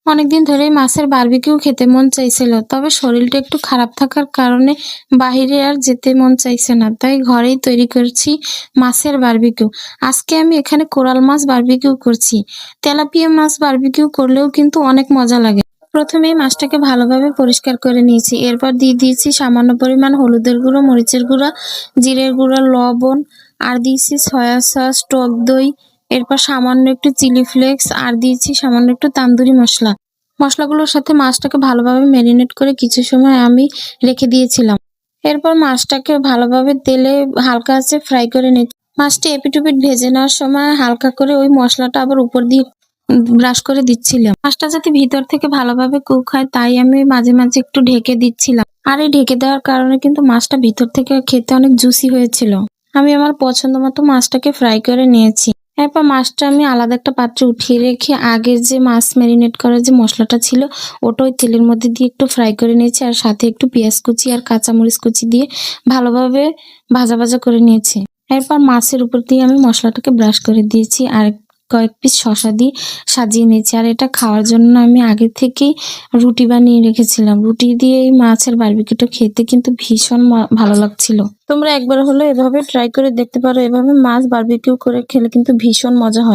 অনেকদিন ধরেই মাছের বারবিকিউ খেতে মন চাইছিল, তবে শরীরটা একটু খারাপ থাকার কারণে বাহিরে আর যেতে মন চাইছে না। তাই ঘরেই তৈরি করছি মাছের বারবিকিউ। আজকে আমি এখানে কোরাল মাছ বারবিকিউ করছি। তেলাপিয়া মাছ বারবিকিউ করলেও কিন্তু অনেক মজা লাগে। প্রথমেই মাছটাকে ভালোভাবে পরিষ্কার করে নিয়েছি। এরপর দিয়ে দিয়েছি সামান্য পরিমাণ হলুদের গুঁড়ো, মরিচের গুঁড়া, জিরের গুঁড়া, লবণ, আর দিয়েছি সয়া সস, টক দই। এরপর সামান্য একটু চিলি ফ্লেক্স আর দিয়েছি সামান্য একটু তান্দুরি মসলা। মসলাগুলোর সাথে মাছটাকে ভালোভাবে ম্যারিনেট করে কিছু সময় আমি রেখে দিয়েছিলাম। এরপর মাছটাকে ভালোভাবে তেলে হালকা আঁচে ফ্রাই করে নিচ্ছি। মাছটি এপিট-ওপিট ভেজে নেওয়ার সময় হালকা করে ওই মসলাটা আবার উপর দিয়ে ব্রাশ করে দিচ্ছিলাম। মাছটা যাতে ভিতর থেকে ভালোভাবে কুক হয় তাই আমি মাঝে মাঝে একটু ঢেকে দিচ্ছিলাম। আর এই ঢেকে দেওয়ার কারণে কিন্তু মাছটা ভিতর থেকে খেতে অনেক জুসি হয়েছিল। আমি আমার পছন্দ মতো মাছটাকে ফ্রাই করে নিয়েছি। এরপর মাছটা আমি আলাদা একটা পাত্রে উঠিয়ে রেখে আগের যে মাছ ম্যারিনেট করার যে মসলাটা ছিল ওটা ওই তেলের মধ্যে দিয়ে একটু ফ্রাই করে নিয়েছি, আর সাথে একটু পেঁয়াজ কুচি আর কাঁচামরিচ কুচি দিয়ে ভালোভাবে ভাজা ভাজা করে নিয়েছি। এরপর মাছের উপর দিয়ে আমি মশলাটাকে ব্রাশ করে দিয়েছি আর কয়েক পিস শসা দিয়ে সাজিয়ে নিয়েছি। আর এটা খাওয়ার জন্য আমি আগে থেকেই রুটি বানিয়ে রেখেছিলাম। রুটি দিয়ে এই মাছের বারবিকিউটা খেতে কিন্তু ভীষণ ভালো লাগছিল। তোমরা একবার হলো এভাবে ট্রাই করে দেখতে পারো। এভাবে মাছ বারবিকিউ করে খেলে কিন্তু ভীষণ মজা হয়।